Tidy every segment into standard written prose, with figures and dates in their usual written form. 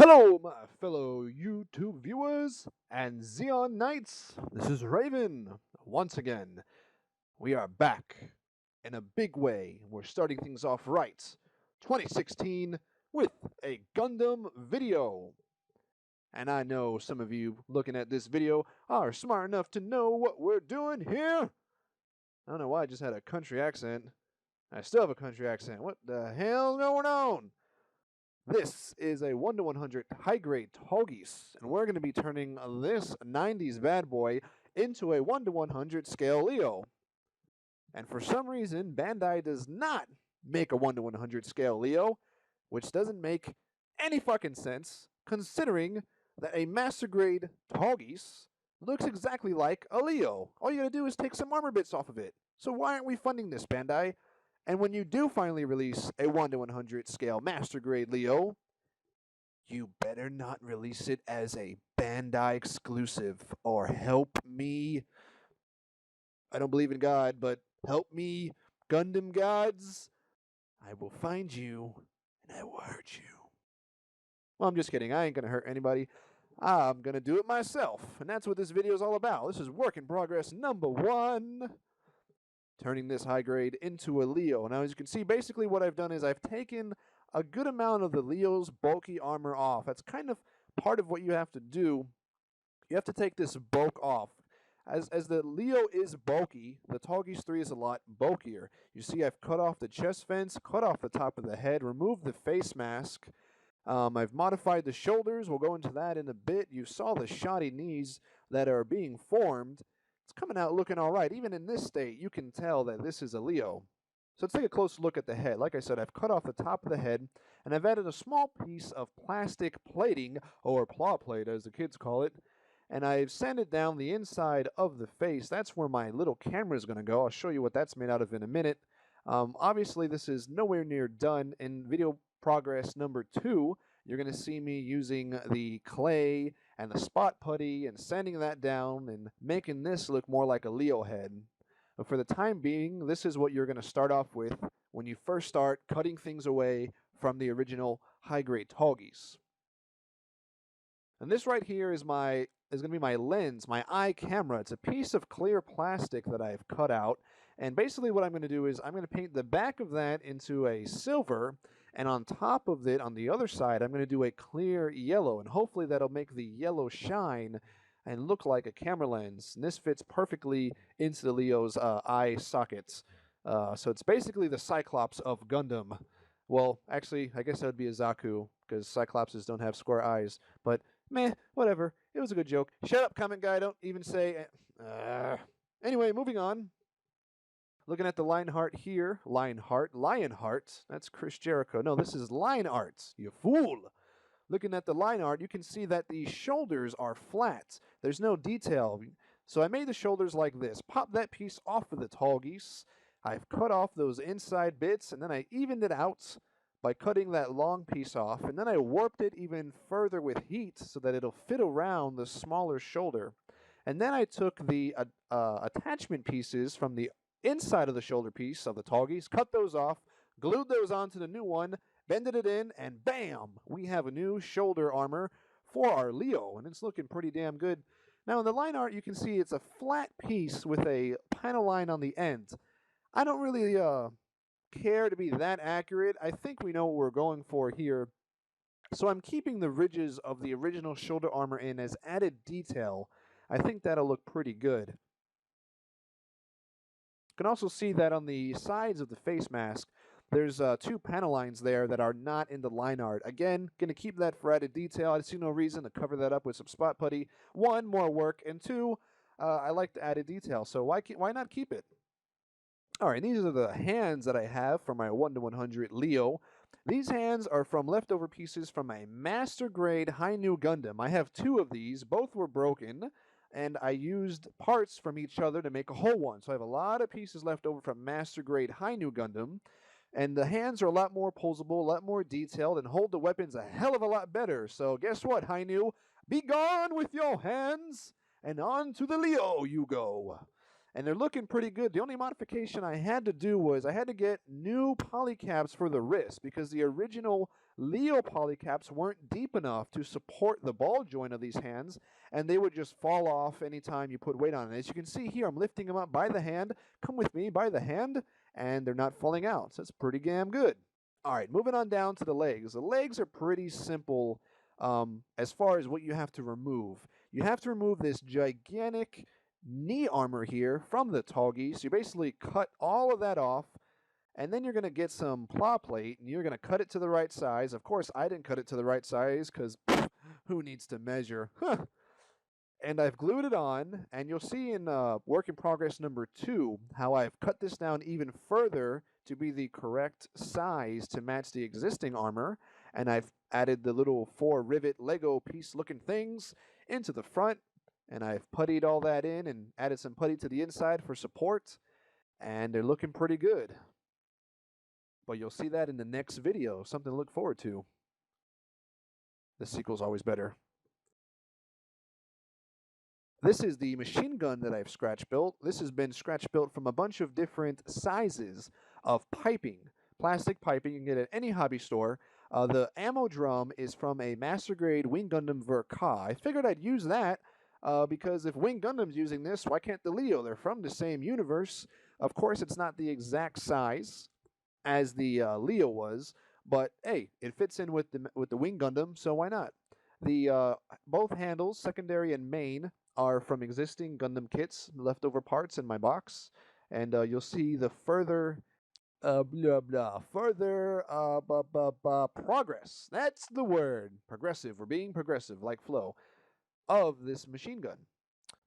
Hello, my fellow YouTube viewers and Xeon Knights. This is Raven. Once again, we are back in a big way. We're starting things off right. 2016 with a Gundam video. And I know some of you looking at this video are smart enough to know what we're doing here. I don't know why I just had a country accent. I still have a country accent. What the hell's going on? This is a 1 to 100 high grade Togis, and we're going to be turning this 90s bad boy into a 1 to 100 scale Leo. And for some reason, Bandai does not make a 1 to 100 scale Leo, which doesn't make any fucking sense, considering that a master grade Togis looks exactly like a Leo. All you gotta do is take some armor bits off of it. So why aren't we funding this, Bandai? And when you do finally release a 1 to 100 scale Master Grade Leo, you better not release it as a Bandai exclusive, or help me. I don't believe in God, but help me, Gundam gods. I will find you, and I will hurt you. Well, I'm just kidding. I ain't going to hurt anybody. I'm going to do it myself, and that's what this video is all about. This is work in progress number 1. Turning this high grade into a Leo. Now, as you can see, basically what I've done is I've taken a good amount of the Leo's bulky armor off. That's kind of part of what you have to do. You have to take this bulk off. As the Leo is bulky, the Togis 3 is a lot bulkier. You see I've cut off the chest vents, cut off the top of the head, removed the face mask. I've modified the shoulders. We'll go into that in a bit. You saw the shoddy knees that are being formed. It's coming out looking all right. Even in this state, you can tell that this is a Leo. So let's take a close look at the head. Like I said, I've cut off the top of the head, and I've added a small piece of plastic plating, or claw plate as the kids call it, and I've sanded down the inside of the face. That's where my little camera is going to go. I'll show you what that's made out of in a minute. Obviously, this is nowhere near done. In video progress number 2, you're going to see me using the clay and the spot putty and sanding that down and making this look more like a Leo head. But for the time being, this is what you're going to start off with when you first start cutting things away from the original high-grade Togis. And this right here is going to be my lens, my eye camera. It's a piece of clear plastic that I've cut out. And basically what I'm going to do is I'm going to paint the back of that into a silver, and on top of it, on the other side, I'm going to do a clear yellow, and hopefully that'll make the yellow shine and look like a camera lens. And this fits perfectly into the Leo's eye sockets. So it's basically the Cyclops of Gundam. Well, actually, I guess that would be a Zaku, because Cyclopses don't have square eyes. But, meh, whatever. It was a good joke. Shut up, comment guy. Don't even say... Anyway, moving on. Looking at the Lionheart here, Lionheart, that's Chris Jericho. No, this is line art, you fool. Looking at the line art, you can see that the shoulders are flat. There's no detail. So I made the shoulders like this. Pop that piece off of the Togis. I've cut off those inside bits, and then I evened it out by cutting that long piece off. And then I warped it even further with heat so that it'll fit around the smaller shoulder. And then I took the attachment pieces from the inside of the shoulder piece of the Togis, cut those off, glued those onto the new one, bended it in, and bam! We have a new shoulder armor for our Leo, and it's looking pretty damn good. Now in the line art, you can see it's a flat piece with a panel line on the end. I don't really care to be that accurate. I think we know what we're going for here. So I'm keeping the ridges of the original shoulder armor in as added detail. I think that'll look pretty good. You can also see that on the sides of the face mask, there's 2 panel lines there that are not in the line art. Again, going to keep that for added detail. I see no reason to cover that up with some spot putty. 1, more work, and 2, I like the added detail, so why not keep it? All right, these are the hands that I have for my 1 to 100 Leo. These hands are from leftover pieces from my Master Grade High New Gundam. I have 2 of these. Both were broken, and I used parts from each other to make a whole one. So I have a lot of pieces left over from Master Grade High New Gundam. And the hands are a lot more posable, a lot more detailed, and hold the weapons a hell of a lot better. So guess what, High New? Be gone with your hands, and on to the Leo you go. and they're looking pretty good. The only modification I had to do was I had to get new polycaps for the wrist because the original Leo polycaps weren't deep enough to support the ball joint of these hands, and they would just fall off anytime you put weight on it. As you can see here, I'm lifting them up by the hand. Come with me by the hand, and they're not falling out. So that's pretty damn good. All right, moving on down to the legs. The legs are pretty simple as far as what you have to remove. You have to remove this gigantic knee armor here from the Toggy. So you basically cut all of that off, and then you're going to get some plow plate, and you're going to cut it to the right size. Of course, I didn't cut it to the right size because who needs to measure? And I've glued it on, and you'll see in work in progress number 2 how I've cut this down even further to be the correct size to match the existing armor, and I've added the little 4 rivet Lego piece looking things into the front, and I've puttied all that in and added some putty to the inside for support, and they're looking pretty good. But you'll see that in the next video, something to look forward to. The sequel's always better. This is the machine gun that I've scratch built. This has been scratch built from a bunch of different sizes of piping, plastic piping you can get at any hobby store. The ammo drum is from a master grade Wing Gundam Verka. I figured I'd use that because if Wing Gundam's using this, why can't the Leo? They're from the same universe. Of course, it's not the exact size as the Leo was, but hey, it fits in with the Wing Gundam, so why not? The both handles, secondary and main, are from existing Gundam kits, leftover parts in my box, and you'll see the further progress. That's the word. Progressive. We're being progressive, like Flo, of this machine gun.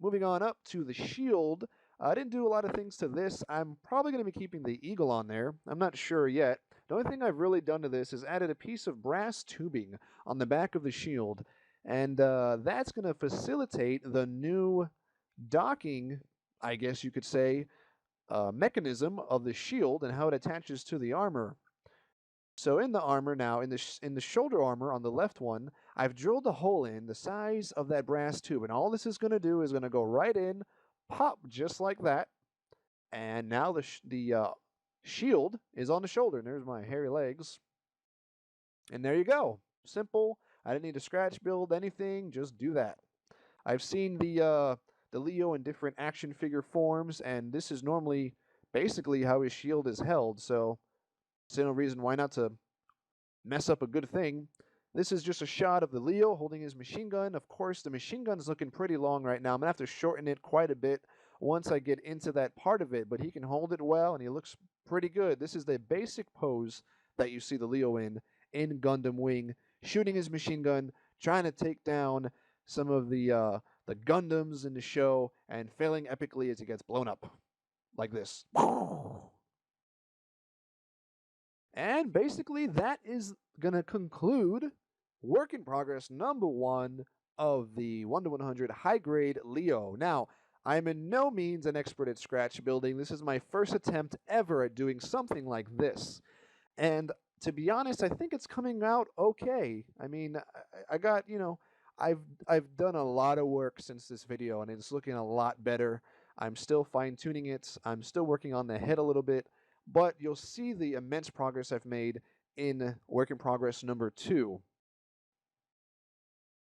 Moving on up to the shield. I didn't do a lot of things to this. I'm probably going to be keeping the eagle on there. I'm not sure yet. The only thing I've really done to this is added a piece of brass tubing on the back of the shield, and that's going to facilitate the new docking, I guess you could say, mechanism of the shield and how it attaches to the armor. So in the armor now, in the shoulder armor on the left one, I've drilled a hole in the size of that brass tube, and all this is going to do is going to go right in, pop just like that, and now the shield is on the shoulder. And there's my hairy legs, and there you go. Simple. I didn't need to scratch build anything. Just do that. I've seen the Leo in different action figure forms, and this is normally basically how his shield is held. So there's no reason why not to mess up a good thing. This is just a shot of the Leo holding his machine gun. Of course, the machine gun's looking pretty long right now. I'm going to have to shorten it quite a bit once I get into that part of it, but he can hold it well, and he looks pretty good. This is the basic pose that you see the Leo in Gundam Wing, shooting his machine gun, trying to take down some of the Gundams in the show, and failing epically as he gets blown up. Like this. And basically, that is going to conclude work in progress number 1 of the 1-to-100 high grade Leo. Now, I'm in no means an expert at scratch building. This is my first attempt ever at doing something like this. And to be honest, I think it's coming out okay. I mean, I got, I've done a lot of work since this video, and it's looking a lot better. I'm still fine-tuning it. I'm still working on the head a little bit. But you'll see the immense progress I've made in work in progress number 2.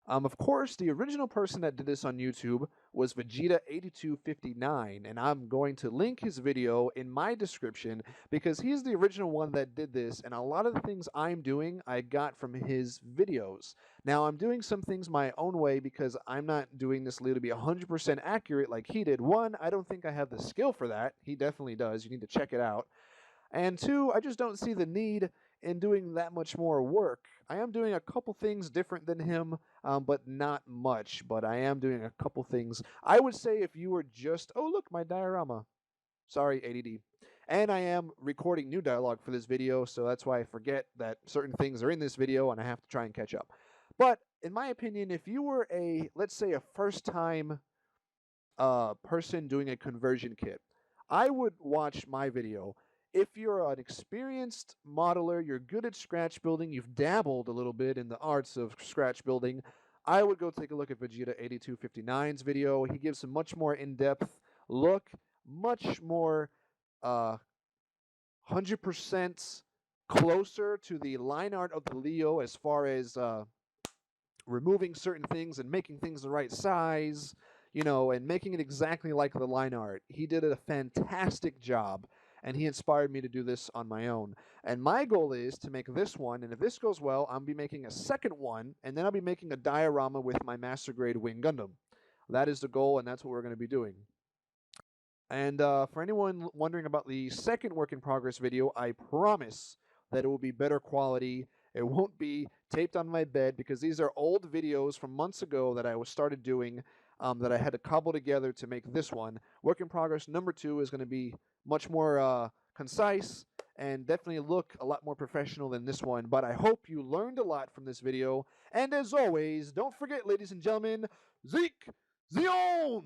Of course, the original person that did this on YouTube was Vegeta8259, and I'm going to link his video in my description because he's the original one that did this, and a lot of the things I'm doing I got from his videos. Now, I'm doing some things my own way because I'm not doing this to be 100% accurate like he did. 1, I don't think I have the skill for that. He definitely does. You need to check it out. And 2, I just don't see the need in doing that much more work. I am doing a couple things different than him, but not much. But I am doing a couple things. I would say if you were just, oh look, my diorama. Sorry, ADD. And I am recording new dialogue for this video, so that's why I forget that certain things are in this video and I have to try and catch up. But in my opinion, if you were let's say a first-time person doing a conversion kit, I would watch my video. If you're an experienced modeler, you're good at scratch building, you've dabbled a little bit in the arts of scratch building, I would go take a look at Vegeta8259's video. He gives a much more in-depth look much more 100% closer to the line art of the Leo as far as removing certain things and making things the right size, and making it exactly like the line art. He did a fantastic job, and he inspired me to do this on my own. And my goal is to make this one, and if this goes well, I'll be making a second one, and then I'll be making a diorama with my master grade Wing Gundam. That is the goal, and that's what we're going to be doing. And for anyone wondering about the second work in progress video, I promise that it will be better quality. It won't be taped on my bed because these are old videos from months ago that I was started doing that I had to cobble together to make this one. Work in progress number 2 is going to be much more concise and definitely look a lot more professional than this one. But I hope you learned a lot from this video. And as always, don't forget, ladies and gentlemen, Zeke Zion!